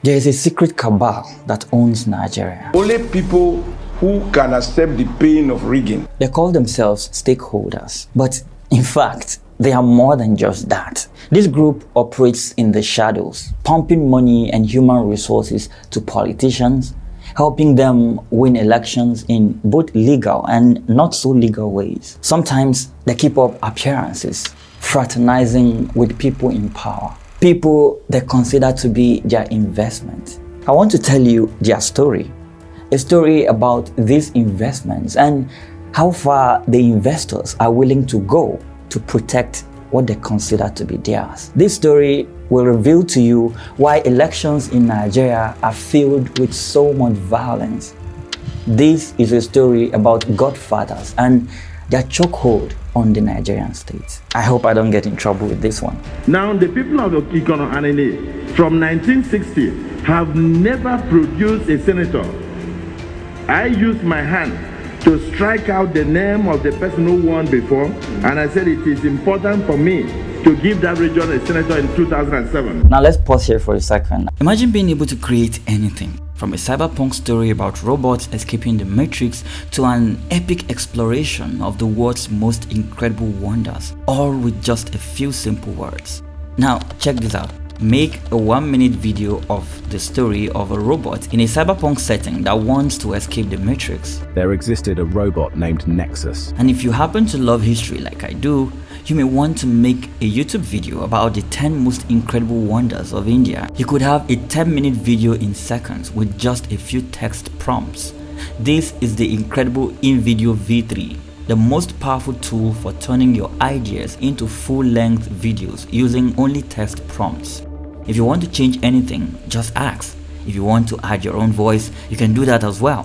There is a secret cabal that owns Nigeria. Only people who can accept the pain of rigging. They call themselves stakeholders, but in fact, they are more than just that. This group operates in the shadows, pumping money and human resources to politicians, helping them win elections in both legal and not so legal ways. Sometimes they keep up appearances, fraternizing with people in power, people they consider to be their investment. I want to tell you their story, a story about these investments and how far the investors are willing to go to protect what they consider to be theirs. This story will reveal to you why elections in Nigeria are filled with so much violence. This is a story about Godfathers and their chokehold on the Nigerian state. I hope I don't get in trouble with this one. Now, the people of Ikono Anene from 1960 have never produced a senator. I used my hand to strike out the name of the person who won before, and I said it is important for me to give that region a senator in 2007. Now let's pause here for a second. Imagine being able to create anything, from a cyberpunk story about robots escaping the Matrix to an epic exploration of the world's most incredible wonders, all with just a few simple words. Now check this out. Make a 1-minute video of the story of a robot in a cyberpunk setting that wants to escape the Matrix. There existed a robot named Nexus. And if you happen to love history like I do, you may want to make a YouTube video about the 10 most incredible wonders of India. You could have a 10-minute video in seconds with just a few text prompts. This is the incredible InVideo V3. The most powerful tool for turning your ideas into full-length videos using only text prompts. If you want to change anything, just ask. If you want to add your own voice, you can do that as well.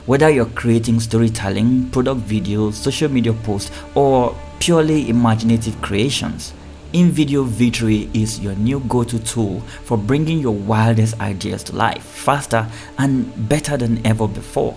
Whether you're creating storytelling, product videos, social media posts, or purely imaginative creations, InVideo V3 is your new go-to tool for bringing your wildest ideas to life faster and better than ever before.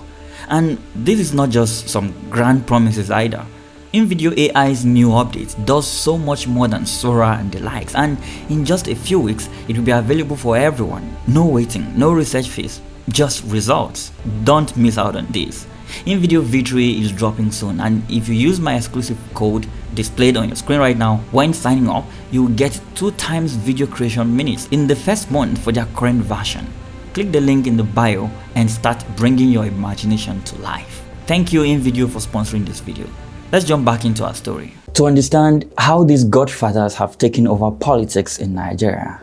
And this is not just some grand promises either. InVideo AI's new update does so much more than Sora and the likes, and in just a few weeks it will be available for everyone. No waiting, no research fees, just results. Don't miss out on this. InVideo V3 is dropping soon, and if you use my exclusive code displayed on your screen right now, when signing up, you will get 2 times video creation minutes in the first month for their current version. Click the link in the bio and start bringing your imagination to life. Thank you InVideo for sponsoring this video. Let's jump back into our story. To understand how these Godfathers have taken over politics in Nigeria,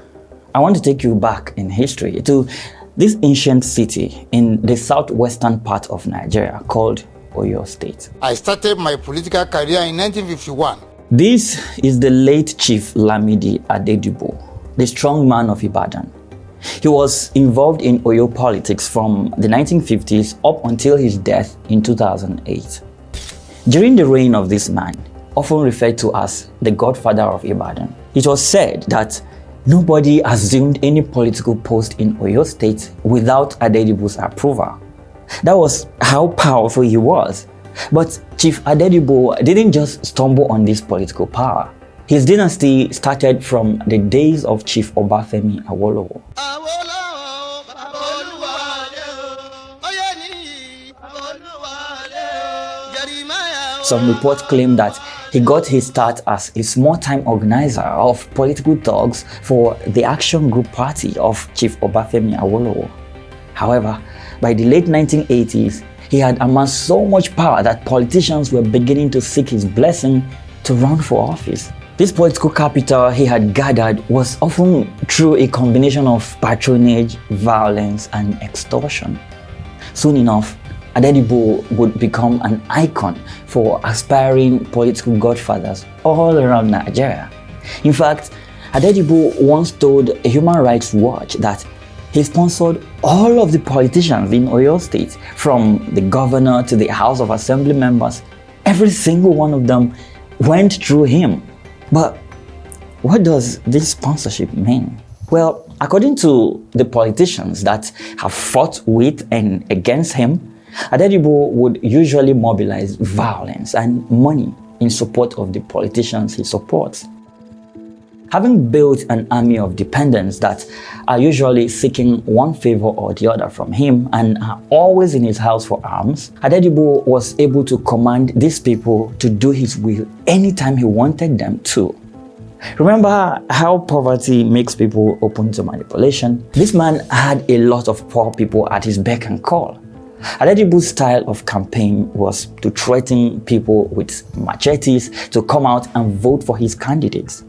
I want to take you back in history to this ancient city in the southwestern part of Nigeria called Oyo State. I started my political career in 1951. This is the late Chief Lamidi Adedibu, the strong man of Ibadan. He was involved in Oyo politics from the 1950s up until his death in 2008. During the reign of this man, often referred to as the Godfather of Ibadan, it was said that nobody assumed any political post in Oyo State without Adedibu's approval. That was how powerful he was. But Chief Adedibu didn't just stumble on this political power. His dynasty started from the days of Chief Obafemi Awolowo. Some reports claim that he got his start as a small-time organizer of political thugs for the Action Group Party of Chief Obafemi Awolowo. However, by the late 1980s, he had amassed so much power that politicians were beginning to seek his blessing to run for office. This political capital he had gathered was often through a combination of patronage, violence, and extortion. Soon enough, Adedibu would become an icon for aspiring political godfathers all around Nigeria. In fact, Adedibu once told a Human Rights Watch that he sponsored all of the politicians in Oyo State, from the governor to the House of Assembly members. Every single one of them went through him. But what does this sponsorship mean? Well, according to the politicians that have fought with and against him, Adedibu would usually mobilize violence and money in support of the politicians he supports. Having built an army of dependents that are usually seeking one favor or the other from him and are always in his house for arms, Adedibu was able to command these people to do his will anytime he wanted them to. Remember how poverty makes people open to manipulation? This man had a lot of poor people at his beck and call. Adedibu's style of campaign was to threaten people with machetes to come out and vote for his candidates.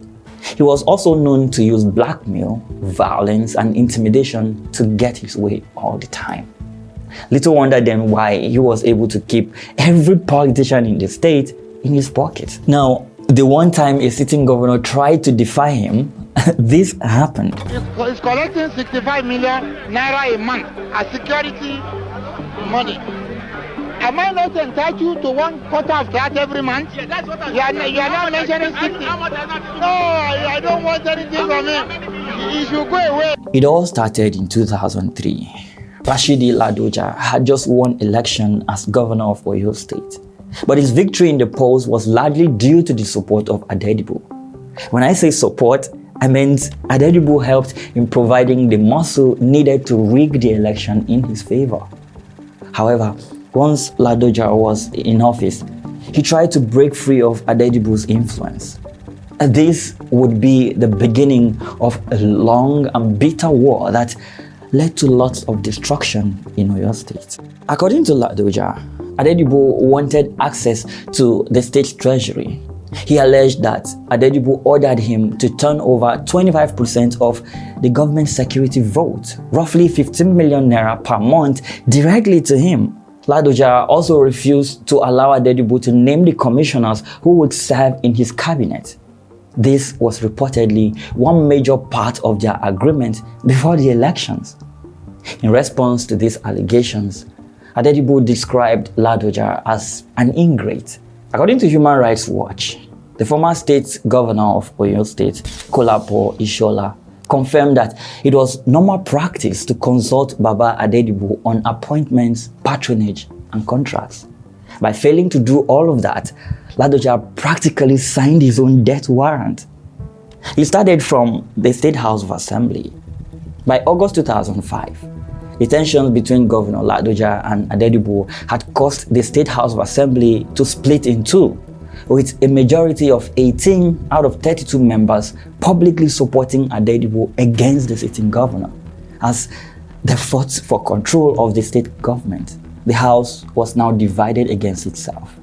He was also known to use blackmail, violence, and intimidation to get his way all the time. Little wonder then why he was able to keep every politician in the state in his pocket. Now, the one time a sitting governor tried to defy him, this happened. He's collecting 65 million naira a month as security money. Am I not entitled to 1/4 of that every month? Yeah, that's what you are not mentioning 60. No, I don't want anything from him. He should go away. It all started in 2003. Rashidi Ladoja had just won election as governor of Oyo State. But his victory in the polls was largely due to the support of Adedibu. When I say support, I meant Adedibu helped in providing the muscle needed to rig the election in his favor. However, once Ladoja was in office, he tried to break free of Adedibu's influence. This would be the beginning of a long and bitter war that led to lots of destruction in Oyo State. According to Ladoja, Adedibu wanted access to the state treasury. He alleged that Adedibu ordered him to turn over 25% of the government security vote, roughly 15 million naira per month, directly to him. Ladoja also refused to allow Adedibu to name the commissioners who would serve in his cabinet. This was reportedly one major part of their agreement before the elections. In response to these allegations, Adedibu described Ladoja as an ingrate. According to Human Rights Watch, the former state governor of Oyo State, Kolapo Ishola, confirmed that it was normal practice to consult Baba Adedibu on appointments, patronage, and contracts. By failing to do all of that, Ladoja practically signed his own death warrant. He started from the State House of Assembly. By August 2005, the tensions between Governor Ladoja and Adedibu had caused the State House of Assembly to split in two, with a majority of 18 out of 32 members publicly supporting Adedibu against the sitting governor. As they fought for control of the state government, the House was now divided against itself.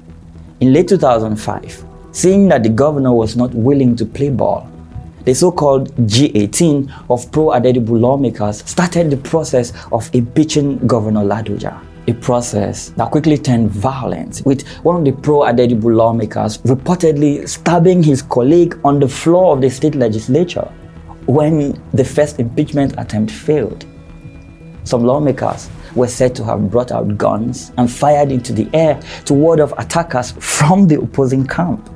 In late 2005, seeing that the governor was not willing to play ball, the so-called G18 of pro-Adedibu lawmakers started the process of impeaching Governor Ladoja, a process that quickly turned violent, with one of the pro-Adedibu lawmakers reportedly stabbing his colleague on the floor of the state legislature when the first impeachment attempt failed. Some lawmakers were said to have brought out guns and fired into the air to ward off attackers from the opposing camp.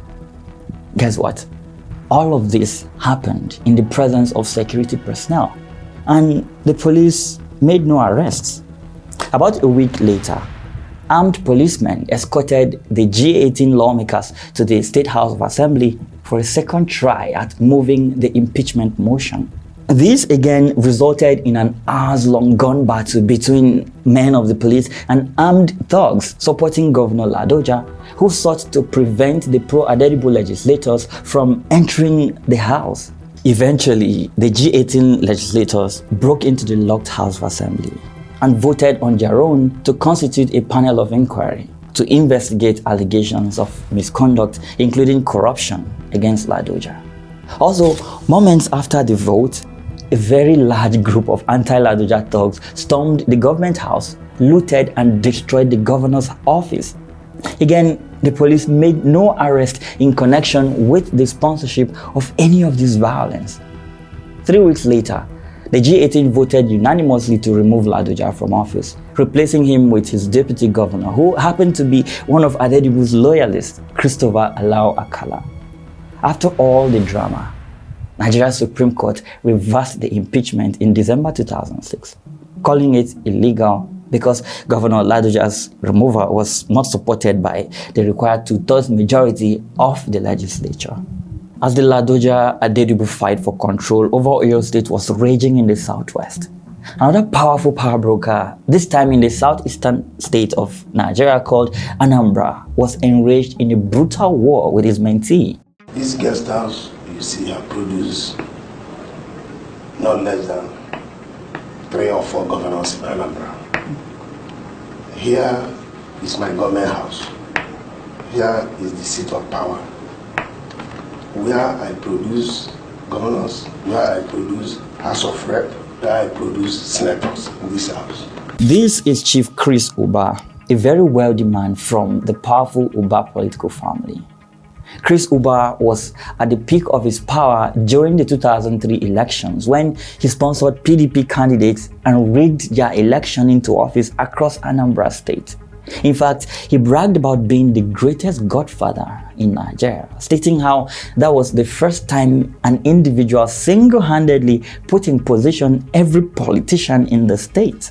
Guess what? All of this happened in the presence of security personnel, and the police made no arrests. About a week later, armed policemen escorted the G18 lawmakers to the State House of Assembly for a second try at moving the impeachment motion. This again resulted in an hours-long gun battle between men of the police and armed thugs supporting Governor Ladoja, who sought to prevent the pro-Adedibu legislators from entering the house. Eventually, the G18 legislators broke into the locked House of Assembly and voted on their own to constitute a panel of inquiry to investigate allegations of misconduct, including corruption, against Ladoja. Also, moments after the vote, a very large group of anti-Ladoja thugs stormed the government house, looted and destroyed the governor's office. Again, the police made no arrest in connection with the sponsorship of any of this violence. 3 weeks later, the G18 voted unanimously to remove Ladoja from office, replacing him with his deputy governor, who happened to be one of Adedibu's loyalists, Christopher Alao Akala. After all the drama, Nigeria's Supreme Court reversed the impeachment in December 2006, calling it illegal because Governor Ladoja's removal was not supported by the required 2/3 majority of the legislature. as the Ladoja Adedibu fight for control over Oyo State was raging in the southwest. Another powerful power broker, this time in the southeastern state of Nigeria called Anambra, was enraged in a brutal war with his mentee. This guest house, you see, have produced not less than 3 or 4 governors in Anambra. Here is my government house. Here is the seat of power, where I produce governors, where I produce House of Rep, where I produce senators in this house. This is Chief Chris Uba, a very wealthy man from the powerful Uba political family. Chris Uba was at the peak of his power during the 2003 elections when he sponsored PDP candidates and rigged their election into office across Anambra State. In fact, he bragged about being the greatest godfather in Nigeria, stating how that was the first time an individual single-handedly put in position every politician in the state.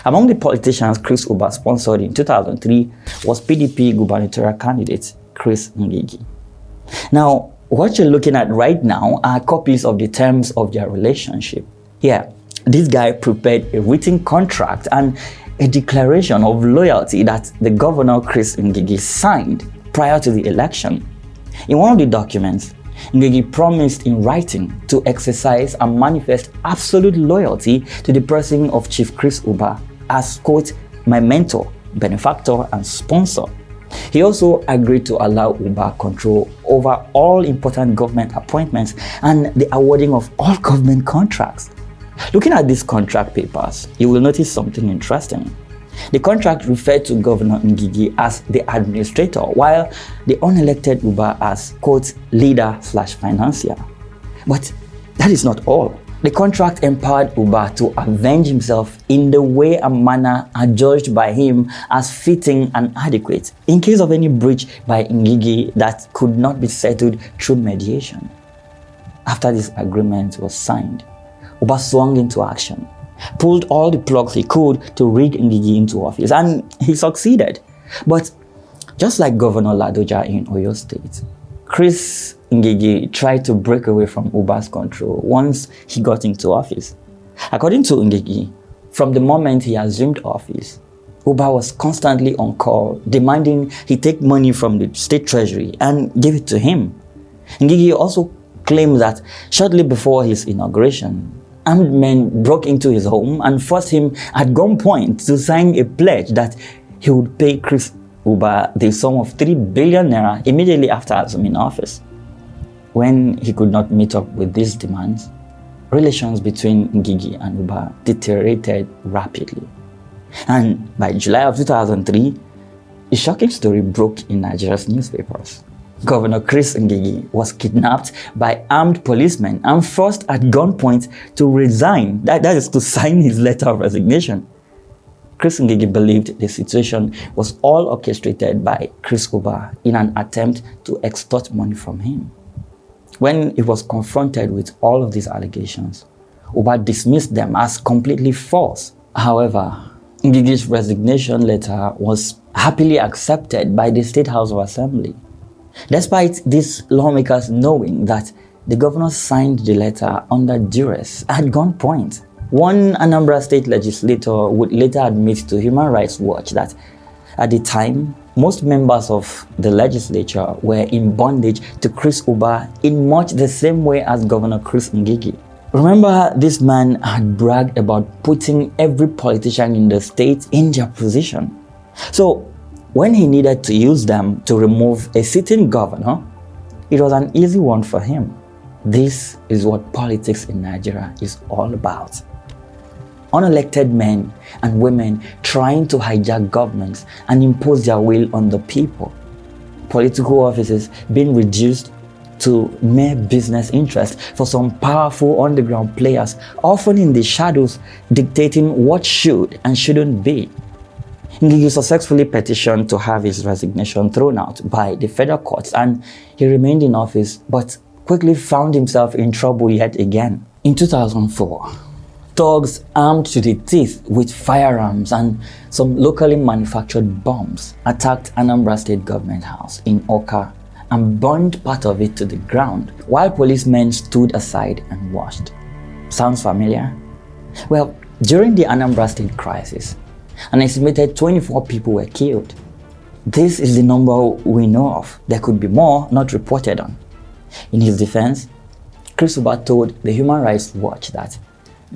Among the politicians Chris Uba sponsored in 2003 was PDP gubernatorial candidate Chris Ngigi. Now, what you're looking at right now are copies of the terms of their relationship. Here, this guy prepared a written contract and a declaration of loyalty that the governor Chris Ngigi signed prior to the election. In one of the documents, Ngigi promised in writing to exercise and manifest absolute loyalty to the person of Chief Chris Uba as, quote, my mentor, benefactor, and sponsor. He also agreed to allow Uba control over all important government appointments and the awarding of all government contracts. Looking at these contract papers, you will notice something interesting. The contract referred to Governor Ngigi as the administrator, while the unelected Uba as, quote, leader/financier. But that is not all. The contract empowered Uba to avenge himself in the way and manner adjudged by him as fitting and adequate, in case of any breach by Ngigi that could not be settled through mediation. After this agreement was signed, Uba swung into action, pulled all the plugs he could to rig Ngigi into office, and he succeeded. But just like Governor Ladoja in Oyo State, Chris Ngigi tried to break away from Uba's control once he got into office. According to Ngigi, from the moment he assumed office, Uba was constantly on call, demanding he take money from the state treasury and give it to him. Ngigi also claimed that shortly before his inauguration, armed men broke into his home and forced him at gunpoint to sign a pledge that he would pay Chris Uba the sum of 3 billion naira immediately after assuming office. When he could not meet up with these demands, relations between Ngigi and Uba deteriorated rapidly. And by July of 2003, a shocking story broke in Nigeria's newspapers. Governor Chris Ngigi was kidnapped by armed policemen and forced at gunpoint to resign, that is to sign his letter of resignation. Chris Ngigi believed the situation was all orchestrated by Chris Uba in an attempt to extort money from him. When he was confronted with all of these allegations, Uba dismissed them as completely false. However, Ngigi's resignation letter was happily accepted by the State House of Assembly. Despite these lawmakers knowing that the governor signed the letter under duress at gunpoint, one Anambra State legislator would later admit to Human Rights Watch that at the time, most members of the legislature were in bondage to Chris Uba in much the same way as Governor Chris Ngigi. Remember, this man had bragged about putting every politician in the state in their position. So, when he needed to use them to remove a sitting governor, it was an easy one for him. This is what politics in Nigeria is all about. Unelected men and women trying to hijack governments and impose their will on the people. Political offices being reduced to mere business interests for some powerful underground players, often in the shadows, dictating what should and shouldn't be. Ngigi successfully petitioned to have his resignation thrown out by the federal courts, and he remained in office but quickly found himself in trouble yet again. In 2004, thugs armed to the teeth with firearms and some locally manufactured bombs attacked Anambra State Government House in Awka and burned part of it to the ground while policemen stood aside and watched. Sounds familiar? Well, during the Anambra State crisis, an estimated 24 people were killed. This is the number we know of. There could be more not reported on. In his defense, Chris Uba told the Human Rights Watch that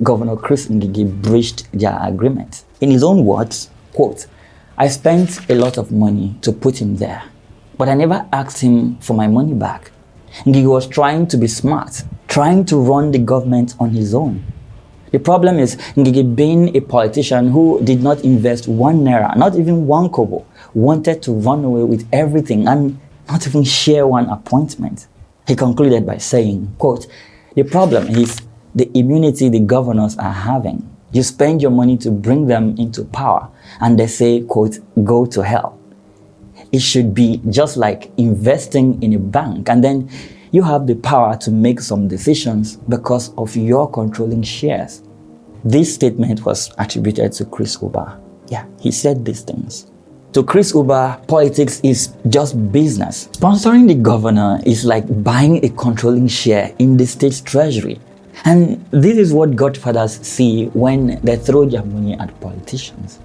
Governor Chris Ngige breached their agreement. In his own words, quote, "I spent a lot of money to put him there, but I never asked him for my money back. Ngige was trying to be smart, trying to run the government on his own. The problem is Ngige, being a politician who did not invest 1 naira, not even 1 kobo, wanted to run away with everything and not even share 1 appointment." He concluded by saying, quote, "The problem is the immunity the governors are having. You spend your money to bring them into power and they say, quote, go to hell. It should be just like investing in a bank, and then you have the power to make some decisions because of your controlling shares." This statement was attributed to Chris Uba. Yeah, he said these things. To Chris Uba, politics is just business. Sponsoring the governor is like buying a controlling share in the state's treasury. And this is what Godfathers see when they throw their money at politicians.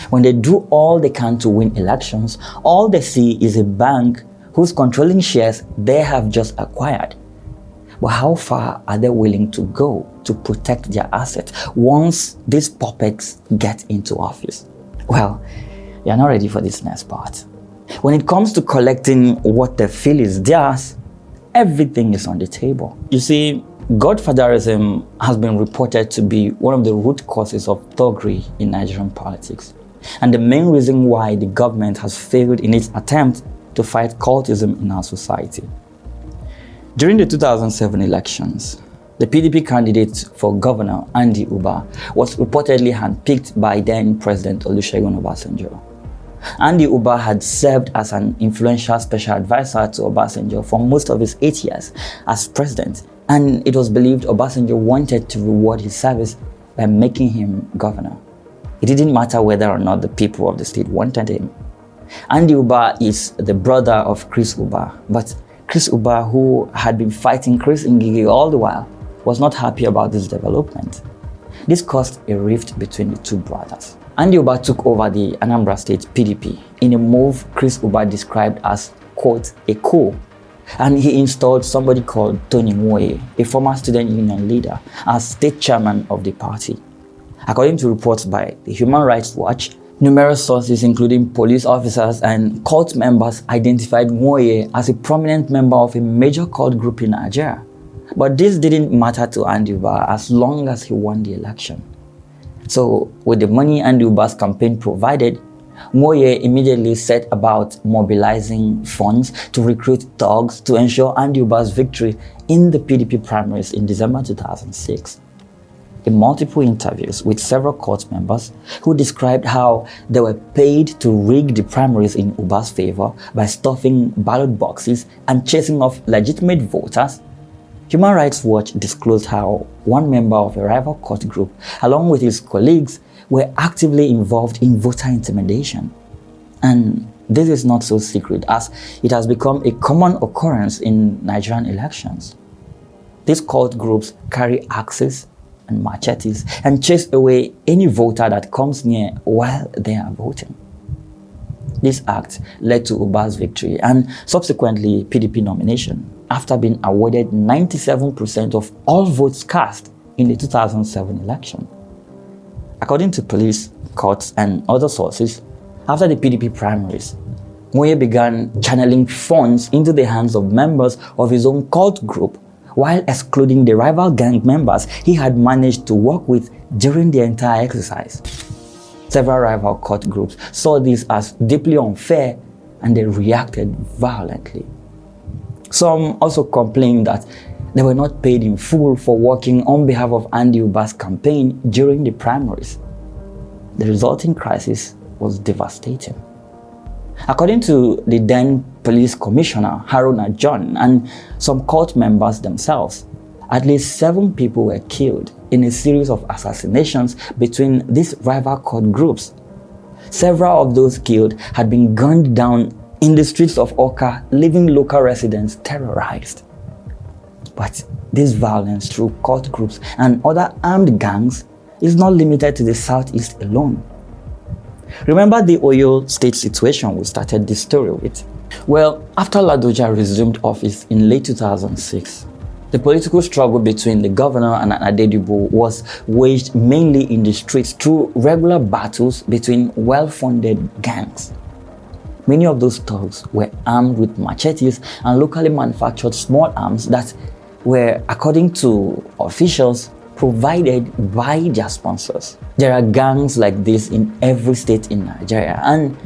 When they do all they can to win elections, all they see is a bank whose controlling shares they have just acquired. But how far are they willing to go to protect their assets once these puppets get into office? Well, you're not ready for this next part. When it comes to collecting what they feel is theirs, everything is on the table. You see, Godfatherism has been reported to be one of the root causes of thuggery in Nigerian politics, and the main reason why the government has failed in its attempt to fight cultism in our society. During the 2007 elections, the PDP candidate for governor, Adedibu, was reportedly handpicked by then President Olusegun Obasanjo. Adedibu had served as an influential special advisor to Obasanjo for most of his 8 years as president, and it was believed Obasanjo wanted to reward his service by making him governor. It didn't matter whether or not the people of the state wanted him. Adedibu is the brother of Chris Uba, but Chris Uba, who had been fighting Chris Ngige all the while, was not happy about this development. This caused a rift between the two brothers. Adedibu took over the Anambra State PDP in a move Chris Uba described as, quote, a coup, and he installed somebody called Tony Nwoye, a former student union leader, as state chairman of the party. According to reports by the Human Rights Watch, numerous sources, including police officers and cult members, identified Nwoye as a prominent member of a major cult group in Nigeria. But this didn't matter to Adedibu as long as he won the election. So, with the money Adedibu's campaign provided, Nwoye immediately set about mobilizing funds to recruit thugs to ensure Adedibu's victory in the PDP primaries in December 2006. In multiple interviews with several court members who described how they were paid to rig the primaries in Uba's favor by stuffing ballot boxes and chasing off legitimate voters, Human Rights Watch disclosed how one member of a rival court group, along with his colleagues, were actively involved in voter intimidation. And this is not so secret, as it has become a common occurrence in Nigerian elections. These cult groups carry axes and machetes and chase away any voter that comes near while they are voting. This act led to Uba's victory and subsequently PDP nomination after being awarded 97% of all votes cast in the 2007 election. According to police, courts, and other sources, after the PDP primaries, Nwoye began channeling funds into the hands of members of his own cult group, while excluding the rival gang members he had managed to work with during the entire exercise. Several rival cult groups saw this as deeply unfair and they reacted violently. Some also complained that they were not paid in full for working on behalf of Adedibu's campaign during the primaries. The resulting crisis was devastating. According to the then police commissioner, Haruna John, and some cult members themselves, at least 7 people were killed in a series of assassinations between these rival cult groups. Several of those killed had been gunned down in the streets of Awka, leaving local residents terrorized. But this violence through cult groups and other armed gangs is not limited to the southeast alone. Remember the Oyo State situation we started this story with? Well, after Ladoja resumed office in late 2006, the political struggle between the governor and Adedibu was waged mainly in the streets through regular battles between well-funded gangs. Many of those thugs were armed with machetes and locally manufactured small arms that were, according to officials, provided by their sponsors. There are gangs like this in every state in Nigeria, and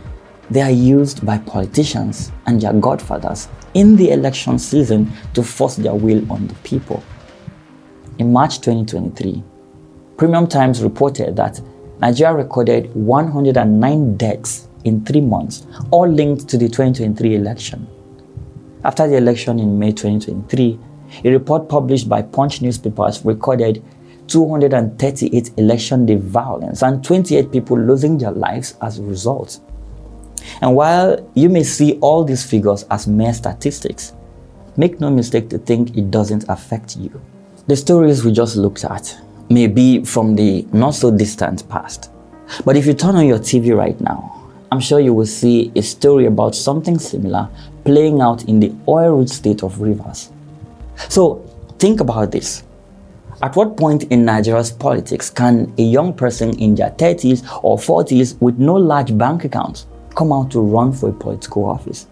they are used by politicians and their godfathers in the election season to force their will on the people. In March 2023, Premium Times reported that Nigeria recorded 109 deaths in 3 months, all linked to the 2023 election. After the election in May 2023, a report published by Punch newspapers recorded 238 election day violence and 28 people losing their lives as a result. And while you may see all these figures as mere statistics, make no mistake to think it doesn't affect you. The stories we just looked at may be from the not so distant past, but if you turn on your TV right now, I'm sure you will see a story about something similar playing out in the oil-rich state of Rivers. So think about this. At what point in Nigeria's politics can a young person in their 30s or 40s with no large bank accounts come out to run for a political office?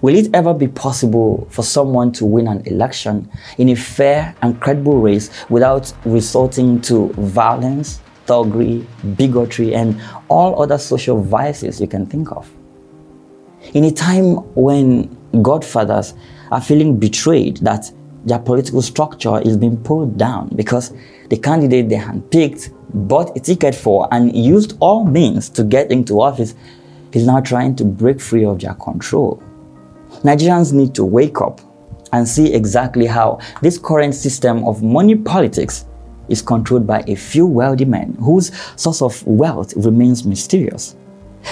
Will it ever be possible for someone to win an election in a fair and credible race without resorting to violence, thuggery, bigotry, and all other social vices you can think of? In a time when godfathers are feeling betrayed that their political structure is being pulled down because the candidate they handpicked, bought a ticket for, and used all means to get into office is now trying to break free of their control. Nigerians need to wake up and see exactly how this current system of money politics is controlled by a few wealthy men whose source of wealth remains mysterious.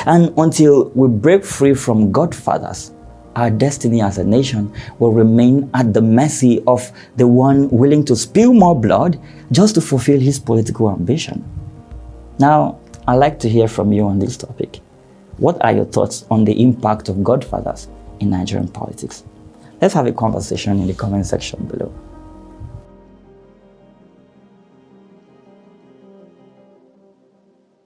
And until we break free from godfathers, our destiny as a nation will remain at the mercy of the one willing to spill more blood just to fulfill his political ambition. Now, I'd like to hear from you on this topic. What are your thoughts on the impact of godfathers in Nigerian politics? Let's have a conversation in the comment section below.